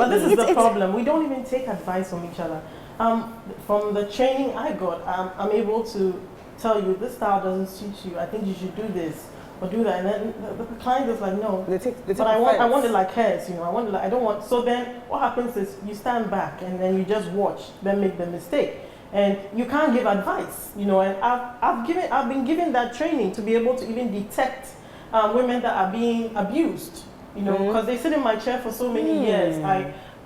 But this is the problem. We don't even take advice from each other. From the training I got, I'm able to tell you this style doesn't suit you. I think you should do this or do that. And then the client is like, no. They take but I want it like hers, you know. I don't want. So then what happens is you stand back and then you just watch them make the mistake. And you can't give advice, you know. And I've been given that training to be able to even detect women that are being abused, you know, because they sit in my chair for so many years.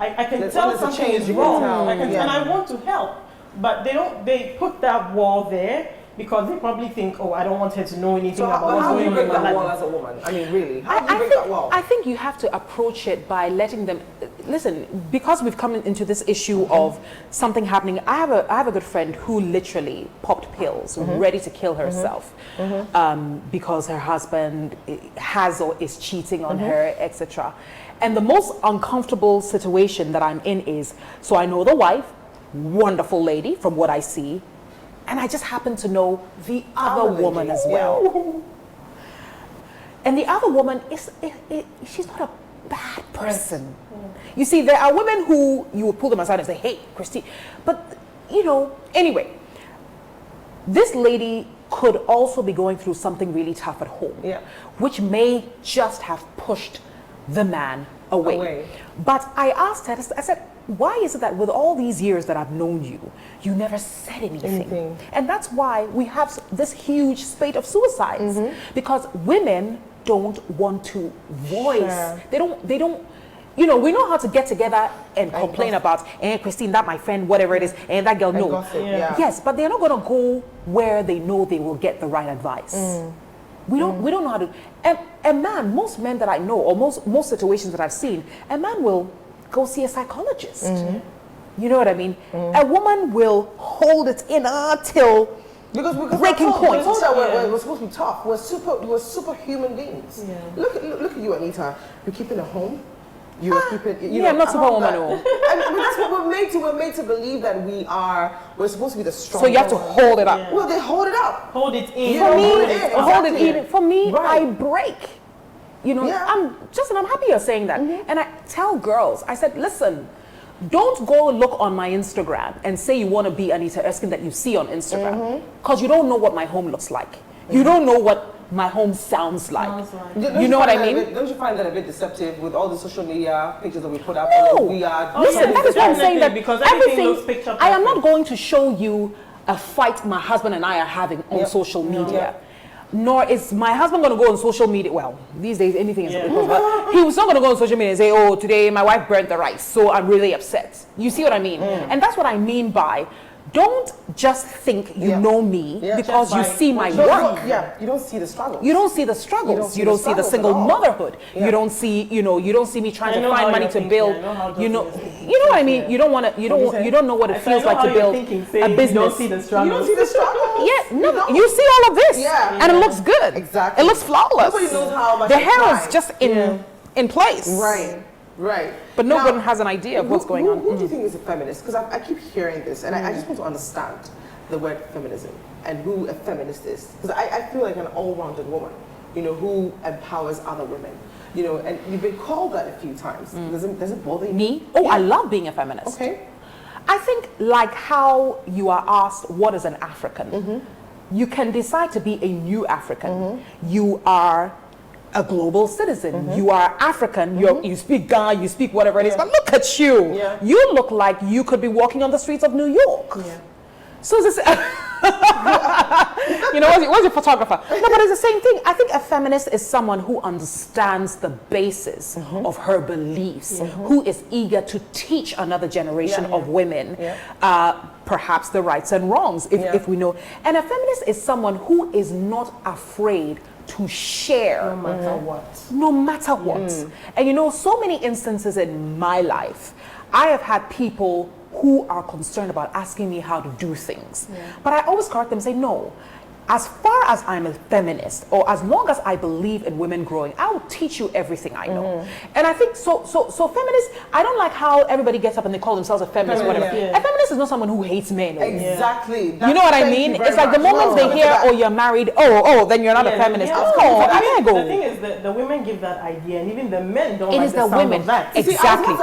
I can tell something is wrong. And I want to help, but they put that wall there because they probably think, oh, I don't want her to know anything about what's going on. How do you break that wall as a woman? I mean, really, how do you break that wall? I think you have to approach it by letting them listen. Because we've come into this issue of something happening. I have a good friend who literally popped pills, ready to kill herself, because her husband has or is cheating on her, etc. And the most uncomfortable situation that I'm in is, so I know the wife, wonderful lady from what I see, and I just happen to know the other woman as well. And the other woman she's not a bad person. You see, there are women who you will pull them aside and say, hey, Christine, but you know, anyway, this lady could also be going through something really tough at home, which may just have pushed the man away. But I asked her, I said, why is it that with all these years that I've known you, you never said anything? And that's why we have this huge spate of suicides, because women don't want to voice. They don't, you know, we know how to get together and complain about, Christine, that my friend, whatever it is, and that girl, no. Yes, but they're not going to go where they know they will get the right advice. We don't know how to. A man, most men that I know, or most situations that I've seen, a man will go see a psychologist. You know what I mean? A woman will hold it in till breaking point. We're told that we're supposed to be tough. We're superhuman beings. Look at you, Anita. You're keeping a home. You're keeping. You know, I'm not Superwoman. I mean, that's what we're made to. We're made to believe that we're supposed to be the strong. So you have to hold it up. Well, they hold it up. Hold it in. Hold it in. For me, I break. You know, I'm happy you're saying that. And I tell girls, I said, listen, don't go look on my Instagram and say you want to be Anita Erskine that you see on Instagram, because you don't know what my home looks like. You don't know what my home sounds like. You know what I mean? Don't you find that a bit deceptive with all the social media pictures that we put up? No. Listen, that is what I'm saying, that because everything looks picture perfect. I am not going to show you a fight my husband and I are having on social media. Nor is my husband going to go on social media. Well, these days anything is possible. But he was not going to go on social media and say, oh, today my wife burnt the rice, so I'm really upset. You see what I mean? And that's what I mean by, don't just think you know me because you see my work. You don't see the struggles. You don't see the struggles. You don't see the single motherhood. You don't see, you don't see me trying to find money to build. You know what I mean? You don't want to. You don't know what it feels like to build a business. You don't see the struggles. You don't see the struggles. Yeah, no, you see all of this, and it looks good. Exactly. It looks flawless. Nobody knows how much the hair is just in place. Right. But no one has an idea of what's going on. Who do you think is a feminist? Because I keep hearing this, and I just want to understand the word feminism and who a feminist is. Because I feel like an all-rounded woman, who empowers other women. And you've been called that a few times. Does it bother you? Me? Oh, I love being a feminist. Okay. I think like how you are asked, what is an African? You can decide to be a new African. You are a global citizen. You are African. You speak Ga, you speak whatever it is. But look at you. You look like you could be walking on the streets of New York. So is this, where's your photographer? No, but it's the same thing. I think a feminist is someone who understands the basis of her beliefs, who is eager to teach another generation of women perhaps the rights and wrongs, if we know. And a feminist is someone who is not afraid to share no matter what. And so many instances in my life, I have had people who are concerned about asking me how to do things, but I always correct them and say, no, as far as I'm a feminist, or as long as I believe in women growing, I will teach you everything I know. And I think so feminists, I don't like how everybody gets up and they call themselves a feminist, whatever. A feminist is not someone who hates men. Exactly. You know what I mean? It's like the moment they hear, oh, you're married, oh, then you're not a feminist. The thing is that the women give that idea, and even the men don't like the sound of that. Exactly.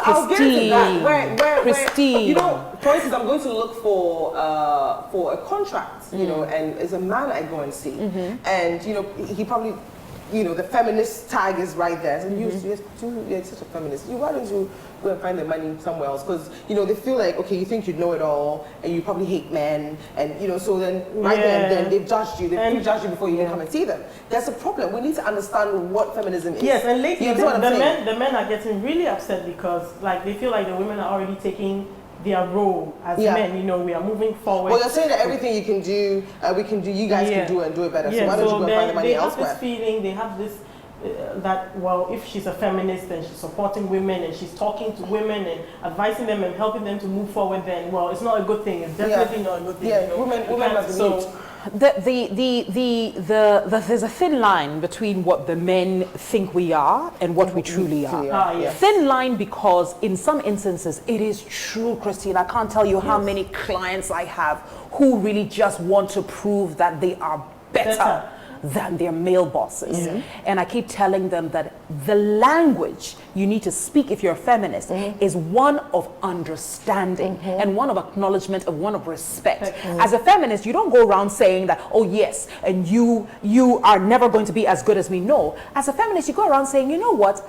Christine. You know, for instance, I'm going to look for a contract, you know, and as a man I go and see, and you know, he probably, you know, the feminist tag is right there. So you're such a feminist. Why don't you go and find the money somewhere else? Because you know they feel like, okay, you think you know it all, and you probably hate men, and you know, so then there and then they've judged you. They've judged you before you even come and see them. That's a problem. We need to understand what feminism is. Yes, and lately the men are getting really upset because like they feel like the women are already taking their role as men. You know, we are moving forward. Well, you're saying that everything you can do, we can do. You guys can do and do it better. So why don't you go and find the money elsewhere? They have this feeling. They have this that, well, if she's a feminist and she's supporting women and she's talking to women and advising them and helping them to move forward, then well, it's not a good thing. It's definitely not a good thing. Yeah, you know? women must be moved. There's a thin line between what the men think we are and what we truly are. Thin line, because in some instances it is true, Christine. I can't tell you how many clients I have who really just want to prove that they are better than their male bosses. And I keep telling them that the language you need to speak if you're a feminist is one of understanding and one of acknowledgement and one of respect. As a feminist, you don't go around saying that, oh yes, and you are never going to be as good as me. No. As a feminist, you go around saying, you know what?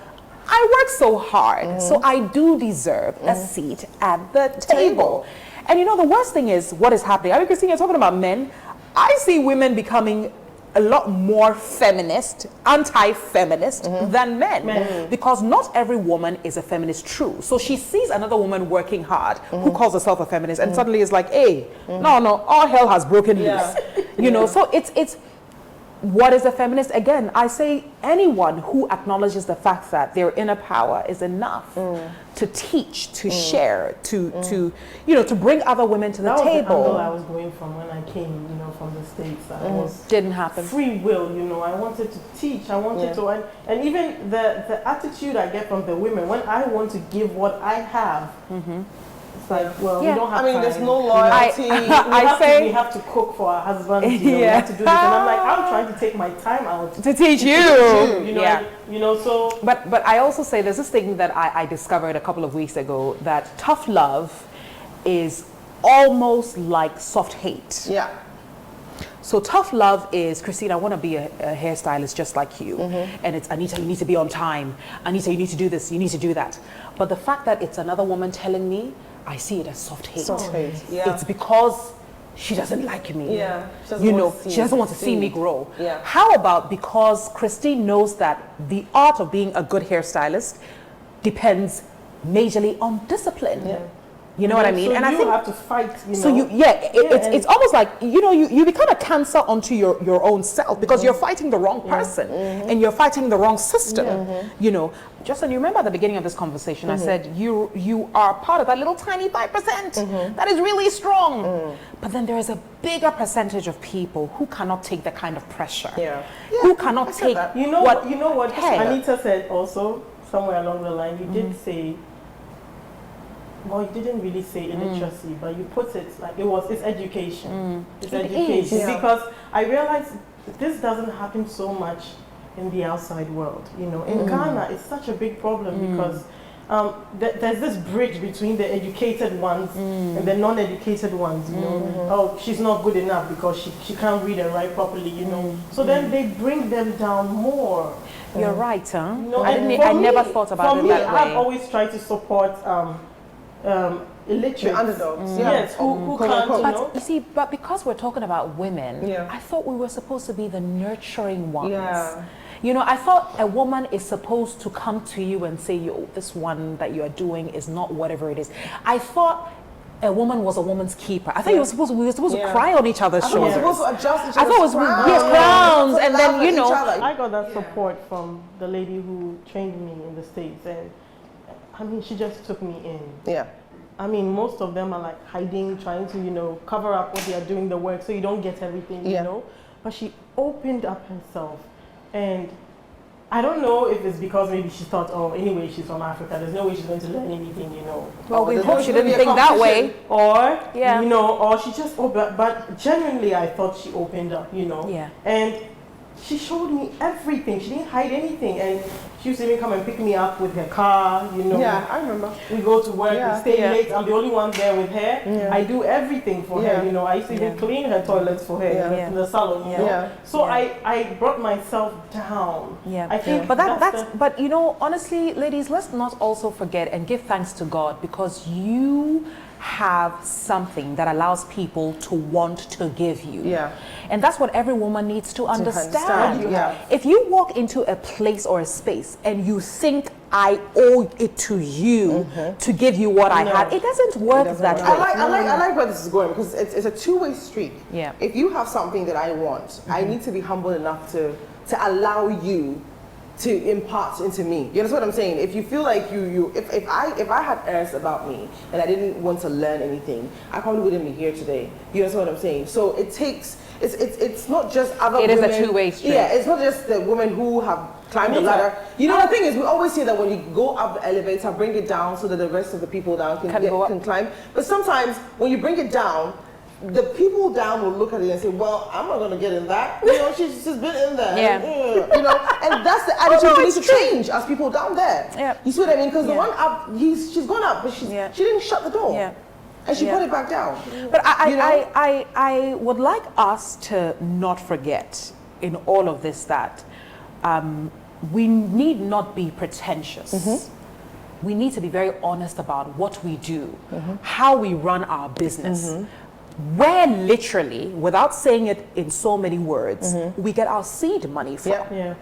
I work so hard, so I do deserve a seat at the table. And you know, the worst thing is what is happening. I mean, Christine, you're talking about men. I see women becoming a lot more feminist, anti-feminist than men, because not every woman is a feminist true. So she sees another woman working hard who calls herself a feminist and suddenly is like, hey, no, all hell has broken loose. You know, so it's what is a feminist? Again, I say anyone who acknowledges the fact that their inner power is enough to teach, to share, to you know, to bring other women to the table. That was the angle I was going from when I came, you know, from the States. Didn't happen. Free will, you know. I wanted to teach. I wanted to, and even the attitude I get from the women when I want to give what I have. It's like, well, we don't have time. There's no loyalty. We have to cook for our husbands. You know, we have to do this, and I'm like, I'm trying to take my time out to teach you. You know, you know. So, but I also say there's this thing that I discovered a couple of weeks ago, that tough love is almost like soft hate. Yeah. So tough love is, Christine, I want to be a hairstylist just like you. And it's, Anita, you need to be on time. Anita, you need to do this, you need to do that. But the fact that it's another woman telling me, I see it as soft hate. Soft hate, yeah. It's because she doesn't like me. Yeah. You know, she doesn't want to see me grow. Yeah. How about because Christine knows that the art of being a good hairstylist depends majorly on discipline. Yeah. You know what I mean? So and I think have to fight. You know? So it's almost like, you know, you become a cancer onto your own self, because you're fighting the wrong person and you're fighting the wrong system. You know, Jocelyn, you remember at the beginning of this conversation, I said you are part of that little tiny 5% that is really strong. But then there is a bigger percentage of people who cannot take that kind of pressure. Who cannot take you know what Anita said also somewhere along the line. You did say. Well, you didn't really say illiteracy, but you put it like it's education. It's education. Because I realized this doesn't happen so much in the outside world. You know, in Ghana, it's such a big problem because there's this bridge between the educated ones and the non-educated ones. You know, oh, she's not good enough because she can't read and write properly. You know, so then they bring them down more. You're right, huh? You know, I never thought about it that way. I've always tried to support illiterate underdogs, yes, who can't, you know. But you see, but because we're talking about women, I thought we were supposed to be the nurturing ones. You know, I thought a woman is supposed to come to you and say, "Yo, this one that you are doing is not whatever it is." I thought a woman was a woman's keeper. I thought we were supposed to cry on each other's shoulders. We were supposed to adjust each other's I thought it was crowns, and then you know. I got that support from the lady who trained me in the States, and I mean, she just took me in. Yeah. I mean, most of them are like hiding, trying to, you know, cover up what they are doing the work so you don't get everything, you know. but she opened up herself. And I don't know if it's because maybe she thought, oh, anyway, she's from Africa. There's no way she's going to learn anything, you know. Well, we there's hope no- she there's didn't gonna be a think that way. Or, Yeah. you know, or she just opened, but genuinely I thought she opened up, you know. Yeah. And she showed me everything. She didn't hide anything. And she used to even come and pick me up with her car, you know. Yeah, I remember. We go to work, Yeah. we stay Yeah. late. I'm the only one there with her. Yeah. I do everything for Yeah. her, you know. I used to even Yeah. clean her toilets for her Yeah. in the salon, you know. Yeah. So Yeah. I brought myself down. Yeah, I think but that's but you know, honestly, ladies, let's not also forget and give thanks to God, because you have something that allows people to want to give you. Yeah. And that's what every woman needs to understand. understand, yeah. If you walk into a place or a space and you think I owe it to you to give you what I No. had, it doesn't work doesn't that work. way. I like where this is going, because it's a two-way street. Yeah. If you have something that I want, I need to be humble enough to allow you to impart into me. You understand what I'm saying? If you feel like if I had heirs about me and I didn't want to learn anything, I probably wouldn't be here today. You understand what I'm saying? So it takes it's not just other It is women. a two-way street. Yeah, it's not just the women who have climbed the ladder. You know, the thing is, we always say that when you go up the elevator, bring it down so that the rest of the people down can climb. But sometimes when you bring it down, the people down will look at it and say, well, I'm not going to get in that. You know, she's been in there. Yeah. You know, and that's the attitude we need to change as people down there. Yeah. You see what I mean? Because the Yeah. one up, she's gone up, but she didn't shut the door. Yeah. And she Yeah. put it back down. But You know? I would like us to not forget in all of this that we need not be pretentious. We need to be very honest about what we do, how we run our business. Where literally, without saying it in so many words, we get our seed money from. Yeah. Yeah.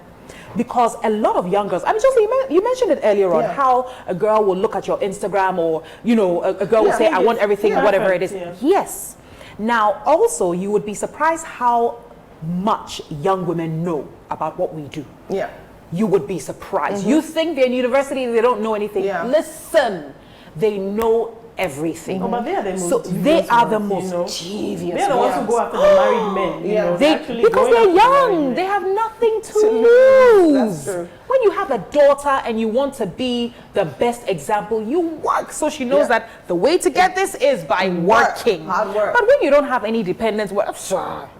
Because a lot of young girls, I mean, Jocelyn, you mentioned it earlier on, Yeah. how a girl will look at your Instagram, or, you know, a girl will Yeah. say, I want everything, Yeah. whatever it is. Yeah. Yes. Now, also, you would be surprised how much young women know about what we do. Yeah. You would be surprised. You think they're in university, they don't know anything. Yeah. Listen, they know everything. Oh, but they are the most So they devious are the ones, most you know. devious They're the ones who ones. go after the married men. You Yeah. know, They, actually because going they're after the married young, men. they have nothing to To lose. That's true. When you have a daughter and you want to be the best example, you work so she knows Yeah. that the way to get this is by working. Hard work. But when you don't have any dependence,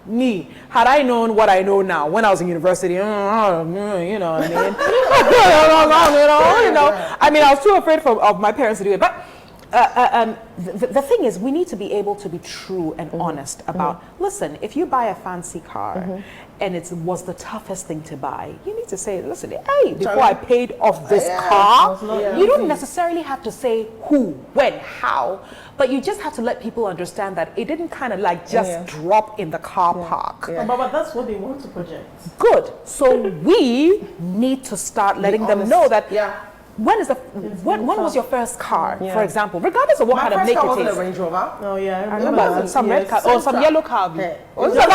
me, had I known what I know now when I was in university, you know what I mean? I mean, I was too afraid of my parents to do it. But the thing is, we need to be able to be true and honest about, listen, if you buy a fancy car and it was the toughest thing to buy, you need to say, listen, hey, before I paid off this car, Yeah. you don't necessarily have to say who, when, how, but you just have to let people understand that it didn't kind of like just drop in the car park. Yeah. But that's what they want to project. Good. So we need to start letting them honest. know that Yeah. when was your first car, for example, regardless of what My kind of first make car it wasn't a is. Range Rover. Oh yeah, I I remember remember that. some Yes. red car or some Sentra. yellow car. Hey. Was It it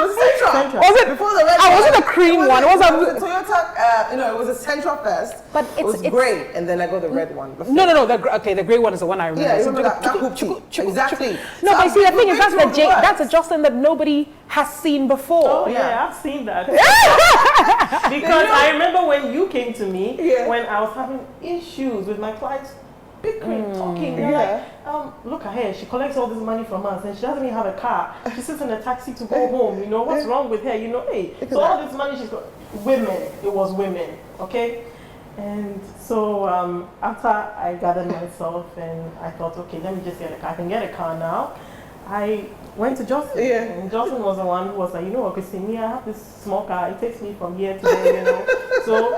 was a Sentra. Was it? Before the red I one, wasn't a cream one. It was it was a Toyota. It was a Sentra first. But it was it's- gray, and then I got the red one. No. The gray one is the one I remember. Yeah, you So remember that hoopty. Exactly. No, but see, the thing is, we've been through that's a worse. Jocelyn that nobody has seen before. Oh Yeah. yeah, I've seen that. Because I remember when you came to me when I was having issues with my clients, bickering, talking. They're like, look at her. She collects all this money from us, and she doesn't even have a car. She sits in a taxi to go home. You know what's wrong with her? You know, hey. So all this money she's got. Women. It was women. Okay. And so after I gathered myself and I thought, okay, let me just get a car. I can get a car now. I went to Jocelyn. Yeah. And Jocelyn was the one who was like, you know what, Christine, I have this small car. It takes me from here to there, you know. So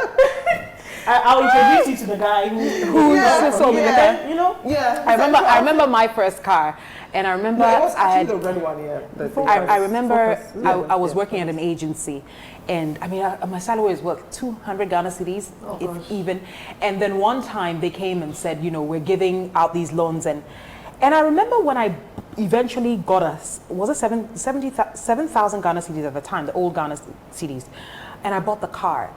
I'll introduce you to the guy who sold me the car. you know. Yeah. I remember my first car, and I remember No, it was I had. actually the red one. Yeah. The thing. I remember Focus. I was working at an agency, and I mean my salary was what, 200 Ghana cedis, if gosh. even. And then one time they came and said, you know, we're giving out these loans, and I remember when I eventually got was it 7,000 Ghana cedis at the time, the old Ghana cedis, and I bought the car.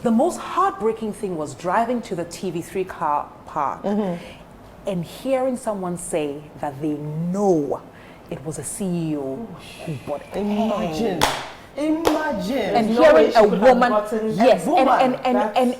The most heartbreaking thing was driving to the TV3 car park and hearing someone say that they know it was a CEO who bought it. Imagine. And There's no hearing way she a could have woman, gotten yes, a woman.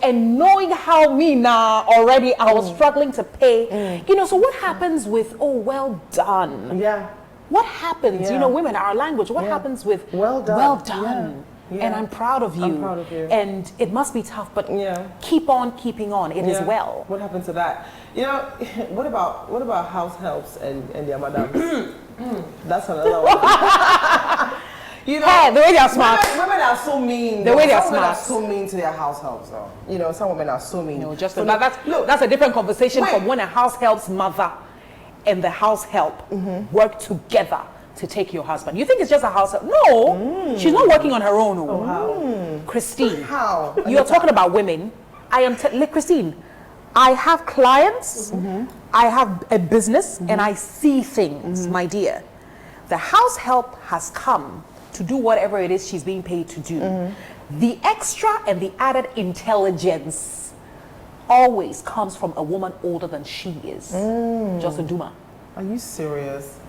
and knowing how me now already, I was struggling to pay. You know, so what happens with, oh, well done? Yeah. What happens, you Yeah. know, women, our language, what Yeah. happens with Well done. well done? Yeah. And I'm proud of you. I'm proud of you. And it must be tough, but Yeah. keep on keeping on. It is Yeah. well. What happened to that? You know, what about house helps and their madams? That's another one. You know, Hey, the way they are smart. Women are so mean. The way they are Some women are smart. so mean to their house helps, though. You know, some women are so mean. No, just So that's a different conversation Wait. from when a house help's mother and the house help work together to take your husband. You think it's just a house help? No, she's not working on her own. Oh, how? Christine, How? you're talking about women. I am Christine. I have clients. I have a business, and I see things, my dear. The house help has come to do whatever it is she's being paid to do. The extra and the added intelligence always comes from a woman older than she is. JOSELYN Dumas. Are you serious?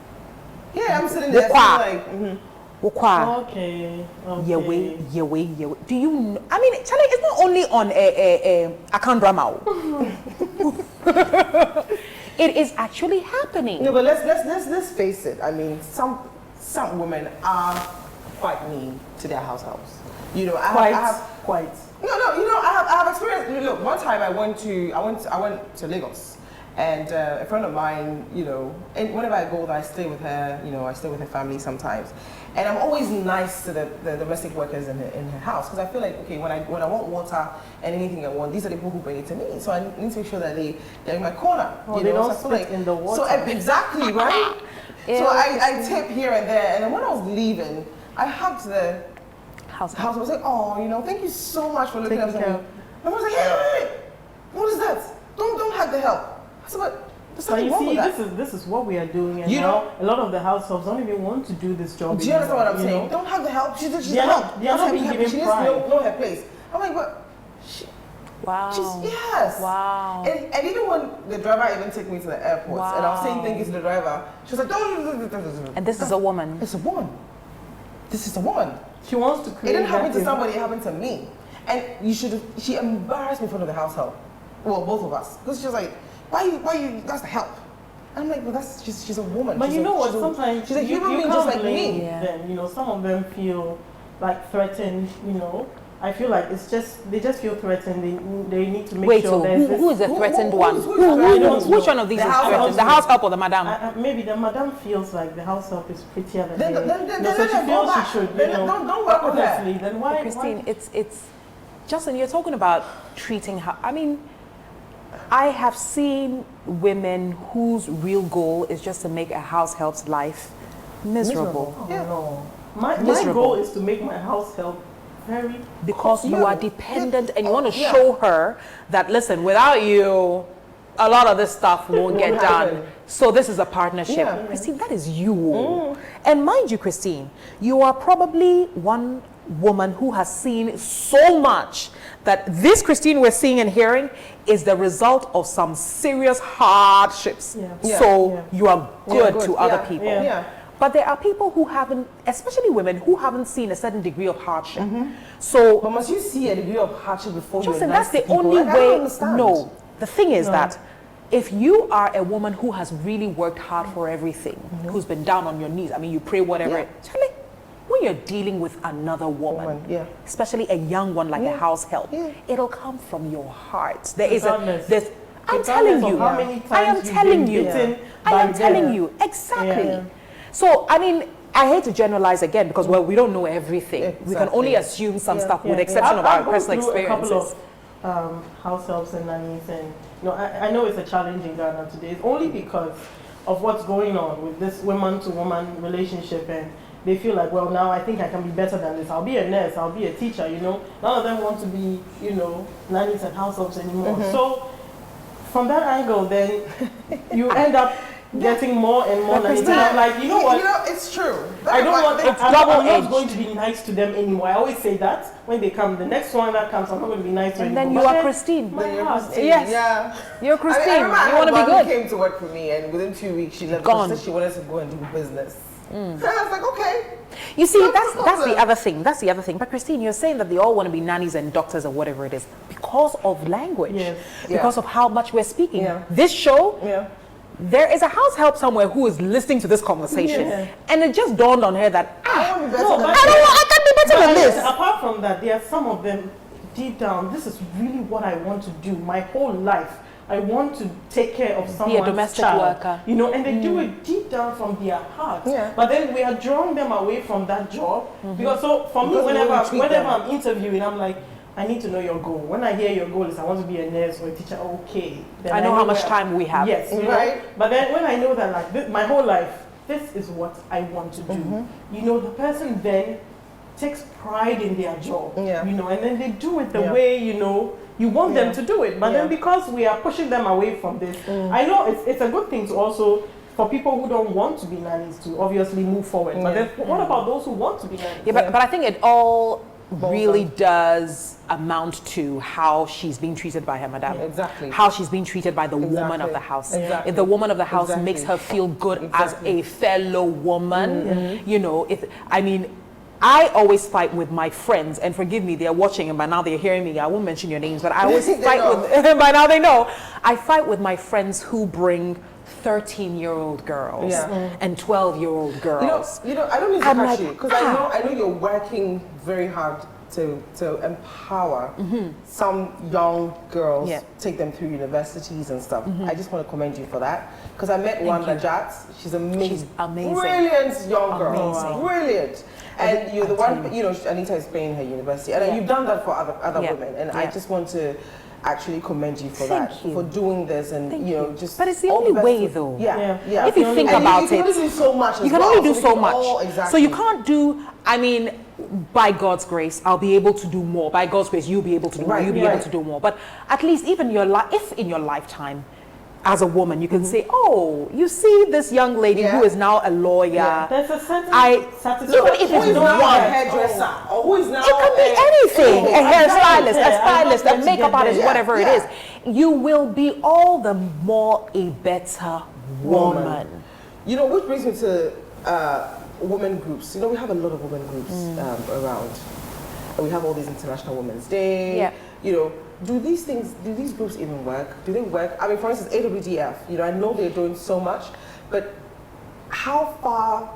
Yeah, I'm sitting there Wokwa. like, Wokwa. Okay. Yewe. Do you know? I mean, Charlie, it's not only on a account drama. It is actually happening. no, but let's face it. I mean, some women are quite mean to their house helps. You know, I have Quite. No, you know, I have experience. Look, one time I went to Lagos, and a friend of mine, you know, and whenever I go there, I stay with her. You know, I stay with her family sometimes, and I'm always nice to the domestic workers in her house because I feel like, okay, when I want water and anything I want, these are the people who bring it to me. So I need to make sure that they're in my corner. Oh, you they know? don't So I feel spit in the water. So exactly, right? So I tip here and there, and then when I was leaving, I hugged the house. I was like, oh, you know, thank you so much for looking after me. And I was like, hey, what is that? Don't hug the help. I said, but there's So nothing you wrong see, with that. this is what we are doing, and You now know- a lot of the households don't even want to do this job. Do you understand what I'm anymore, saying? you know? Don't hug the help. She's They the are help. not- they are not being given She needs pride. to know her place. I'm like, but she, Wow. yes. Wow. And even when the driver even took me to the airport, and I was saying thank you to the driver, she was like, don't. And this is a woman. It's a woman. This is a woman. She wants to It create. didn't happen that to somebody, it happened to me. And she embarrassed me in front of the house help. Well, both of us. Because she was like, why you, that's the help. And I'm like, well, that's just, she's a woman. But She's you a- know what? she's a- Sometimes she's a human you being can't just like blame me. Yeah. them. You know, some of them feel like threatened. You know, I feel like they just feel threatened. They need to make Wait, sure so there's who is the threatened one? who's threatened? Which one of these The is house threatened? help. The house help or the madam? maybe the madam feels like the house help is prettier than Then her. let So she her go feels back. she should. You Then know, don't work with her. honestly, then why? Christine, it's Justin, you're talking about treating her. I mean, I have seen women whose real goal is just to make a house help's life miserable. Oh, no. My Miserable. goal is to make my house help very Because you Yeah. are dependent and you want to Yeah. show her that, listen, without you, a lot of this stuff won't get done. happen. So this is a partnership. Yeah. Christine, that is you. And mind you, Christine, you are probably one woman who has seen so much that this Christine we're seeing and hearing is the result of some serious hardships. Yeah. Yeah. So Yeah. you are good to other Yeah. people. Yeah. But there are people who haven't, especially women, who haven't seen a certain degree of hardship. So But must you see a degree of hardship before Justin, you're that's nice the to people? only Like, I don't way. understand. No, the thing is No. that if you are a woman who has really worked hard for everything, who's been down on your knees, I mean, you pray whatever. Yeah. Charlie, when you're dealing with another woman, Yeah. especially a young one like a Yeah. house help, Yeah. it'll come from your heart. There is a, Regardless. there's, I'm Regardless telling of you, how many I am times you've telling been you, beaten I by am telling them. you, exactly. Yeah. So, I mean, I hate to generalize again because, well, we don't know everything. We can only Exactly. assume some Yeah. stuff with the Yeah, exception of I've our gone personal through experiences. A couple of house helps and nannies, and you know, I know it's a challenge in Ghana today. It's only because of what's going on with this woman-to-woman relationship, and they feel like, well, now I think I can be better than this. I'll be a nurse. I'll be a teacher. You know, none of them want to be, you know, nannies and house helps anymore. So, from that angle, then you end up getting more and more nannies. And I'm like, you know what? You know, it's true. I don't want. It's I'm double-edged. not going to be nice to them anymore. I always say that when they come. The next one that comes, I'm not going to be nice to And anymore. then you But are then Christine. my heart. Yes. Yeah. You're Christine. I remember I You want to had be one good. who came to work for me, and within 2 weeks she left. Gone. She said she wanted to go and do business. And I was like, okay. You see, No that's the problem. other thing. That's the other thing. But Christine, you're saying that they all want to be nannies and doctors or whatever it is because of language, Yes. because of how much we're speaking. Yeah. This show, Yeah. there is a house help somewhere who is listening to this conversation, Yeah. and it just dawned on her that I want to be better No, than but- I can be better than But this. apart from that, there are some of them deep down, this is really what I want to do my whole life. I want to take care of someone's domestic child, worker. you know, and they do it deep down from their heart. Yeah. But then we are drawing them away from that job because so for me, Because we whenever only treat them. I'm interviewing, I'm like, I need to know your goal. When I hear your goal is I want to be a nurse or a teacher, okay. Then I know how much where- time we have. Yes, you know. Right. But then when I know that like this, my whole life, this is what I want to do. You know, the person then takes pride in their job. Yeah. You know, and then they do it the Yeah. way, you know, you want them Yeah. to do it. But then Yeah. because we are pushing them away from this, I know it's a good thing to also for people who don't want to be nannies to obviously move forward. But Yeah. then what about those who want to be nannies? Yeah, but I think it all really does amount to how she's being treated by her madam. Exactly. How she's being treated by the woman of Exactly. the house. Exactly. If the woman of the house Exactly. makes her feel good Exactly. as a fellow woman, you know, I always fight with my friends, and forgive me, they're watching and by now they're hearing me. I won't mention your names, but I always They fight know. with, by now they know, I fight with my friends who bring 13-year-old girls Yeah. and 12-year-old girls. You know, I don't mean to I'm catch like, you because I know you're working very hard to empower some young girls, Yeah. take them through universities and stuff. I just want to commend you for that because I met Wanda Jats. She's amazing. She's amazing. Brilliant young girl. Amazing. Brilliant. And you're the one, you know, Anita is paying her university, and Yeah. you've done that for other Yeah. women. And I Yeah. just want to actually commend you for Thank that, you. for doing this, and Thank you know, you. just. But it's the all only best way, with- though. Yeah, Yeah. yeah. If you think And about you can it, only do so much. You as can well, only do we so can much. all- exactly. So you can't do, I mean, by God's grace, I'll be able to do more. By God's grace, you'll be able to do more. Right, You'll be right. able to do more. But at least even if in your lifetime, as a woman, you can say, oh, you see this young lady who Yeah. is now a lawyer. Yeah. There's a certain Even satisfaction. if Who it's is now one. a hairdresser? Or who is now It could be a- anything. A hairstylist, a Yeah, I'm stylist, not a going to makeup get artist, there. whatever it Yeah. is. You will be all the more a better woman. You know, which brings me to women groups. You know, we have a lot of women groups around. And we have all these International Women's Day. Yeah. You know, do these groups even work? Do they work? I mean, for instance, AWDF, you know, I know they're doing so much, but how far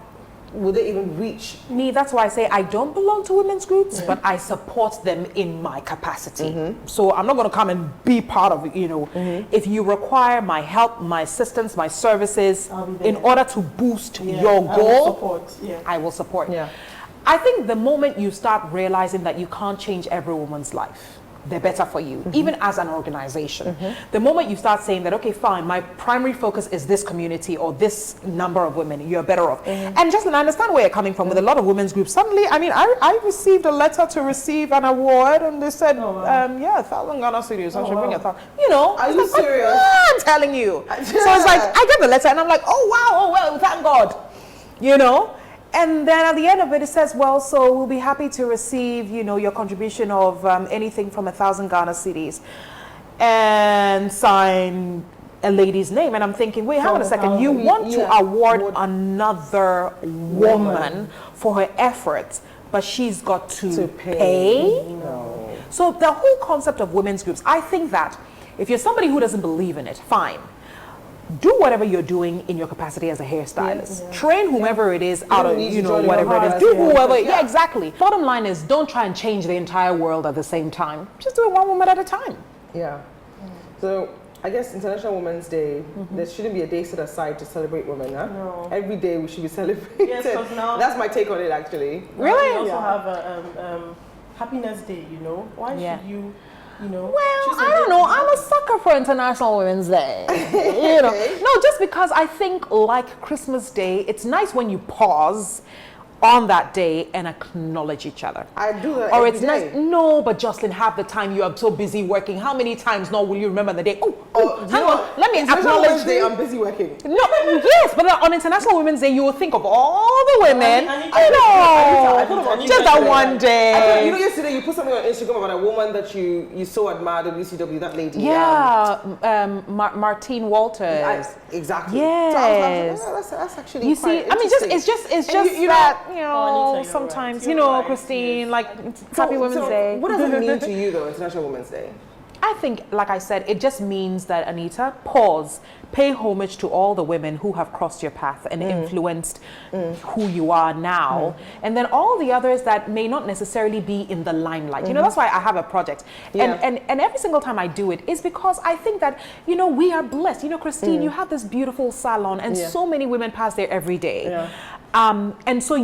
will they even reach? Me, that's why I say I don't belong to women's groups, but I support them in my capacity. So I'm not going to come and be part of it, you know. If you require my help, my assistance, my services I'll be there. in order to boost Yeah, your I will goal, support. Yeah. I will support. Yeah. I think the moment you start realizing that you can't change every woman's life, they're better for you, even as an organization. The moment you start saying that, okay, fine, my primary focus is this community or this number of women, you're better off. And Jocelyn, I understand where you're coming from with a lot of women's groups. Suddenly, I mean, I received a letter to receive an award and they said, Oh, wow. yeah, 1,000 Ghana cedis, I Oh, should bring wow. 1,000. You know, Are it's you like, serious? I'm telling you. So it's like, I get the letter and I'm like, oh, wow, oh, well, thank God. You know? And then at the end of it, it says, well, so we'll be happy to receive, you know, your contribution of anything from 1,000 Ghana cedis and sign a lady's name. And I'm thinking, wait, hang on a second. You want to award another woman for her efforts, but she's got to pay? No. So the whole concept of women's groups, I think that if you're somebody who doesn't believe in it, fine. Do whatever you're doing in your capacity as a hairstylist. Train whomever it is out don't of, need you to know, join whatever your it is. heart, Do yeah. whoever, Yeah. yeah, exactly. Bottom line is, don't try and change the entire world at the same time. Just do it one woman at a time. Yeah. So I guess International Women's Day, there shouldn't be a day set aside to celebrate women, huh? No. Every day we should be celebrating. Yes, 'cause now- That's my take on it, actually. Really? We also Yeah. have a Happiness Day, you know. Why Yeah. should you know? Well, choose a I day don't to know. do I'm a sucker for International Women's Day. You know, no, just because I think like Christmas Day, it's nice when you pause on that day and acknowledge each other. I do that Or every it's day. nice. No, but Jocelyn, half the time you are so busy working. How many times now will you remember the day? Hang on, let me acknowledge Wednesday, you. I'm busy working. No, yes, but on International Women's Day, you will think of all the women. I Just that one day. You know, yesterday you put something on Instagram about a woman that you so admired, WCW, that lady. Yeah, Martine Walters. Exactly. Yes. So I was like, that's actually You quite see, I mean, it's just you that, Anita, you're sometimes, right. You're right, Christine, yes. like, Happy Women's Day. What does it mean to you, though, International Women's Day? I think, like I said, it just means that, Anita, pause, pay homage to all the women who have crossed your path and influenced who you are now. And then all the others that may not necessarily be in the limelight. You know, that's why I have a project. And every single time I do it is because I think that, we are blessed. Christine, you have this beautiful salon and so many women pass there every day. Yeah. And so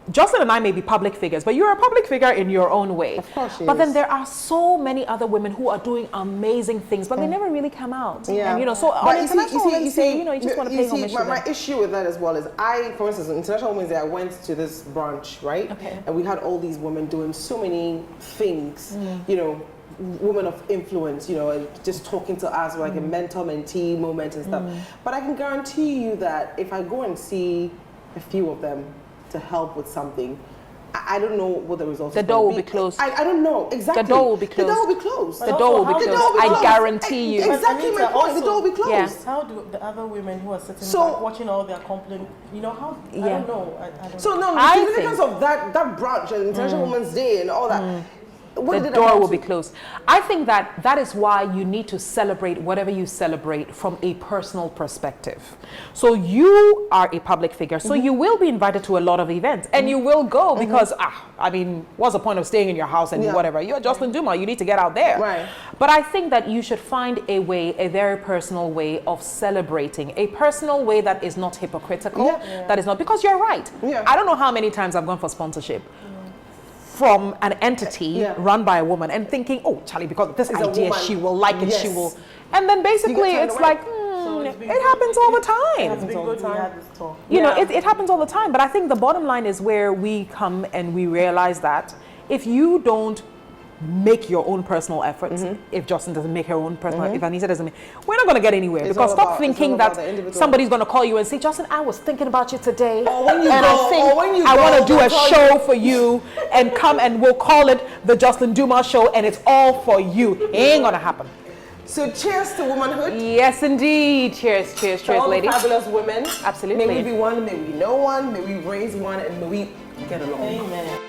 Jocelyn and I may be public figures, but you're a public figure in your own way. Of course she But then is. there are so many other women who are doing amazing things, but they never really come out. Yeah. And so on International Women's Day, you just want to pay homage to them. My issue with that as well is for instance, on International Women's Day, I went to this brunch, right? Okay. And we had all these women doing so many things, women of influence, and just talking to us like a mentor-mentee moment and stuff. But I can guarantee you that if I go and see a few of them to help with something, I don't know what the results The door will be closed. I don't know exactly. The door will be closed. The door will be closed. The door will be The door closed. will be I closed. guarantee you. Exactly my Anita, point. The also- door will be closed. Yeah. How do the other women who are sitting So- back watching all their compliment, I don't know. I don't So know. no, the I significance of that brunch and International Women's Day and all that. What The did it door amount will to? be closed. I think that is why you need to celebrate whatever you celebrate from a personal perspective. So you are a public figure, so you will be invited to a lot of events, and you will go because, what's the point of staying in your house and whatever? You're JOSELYN DUMAS, you need to get out there. Right. But I think that you should find a very personal way of celebrating, a personal way that is not hypocritical, that is not, because you're right. Yeah. I don't know how many times I've gone for sponsorship from an entity run by a woman and thinking, oh, Charlie, because this It's a idea, woman. she will like it, she Yes. will. And then basically turned it's away. like, So it's been it happens all the It's time. been good we had this talk. You know, it happens all the time. But I think the bottom line is where we come and we realize that if you don't make your own personal efforts, if Jocelyn doesn't make her own personal, if Anita doesn't make, we're not going to get anywhere. It's Because all stop about- thinking it's all about that the individual. somebody's going to call you and say, Jocelyn, I was thinking about you today. Or when you and go- I think or when you I go, want to do a they'll call show for you and come and we'll call it the JOSELYN DUMAS show and it's all for you. It ain't going to happen. So cheers to womanhood. Yes, indeed. Cheers, cheers, To cheers, all the ladies. fabulous women. Absolutely. May we be one, may we know one, may we raise one, and may we get along. Amen.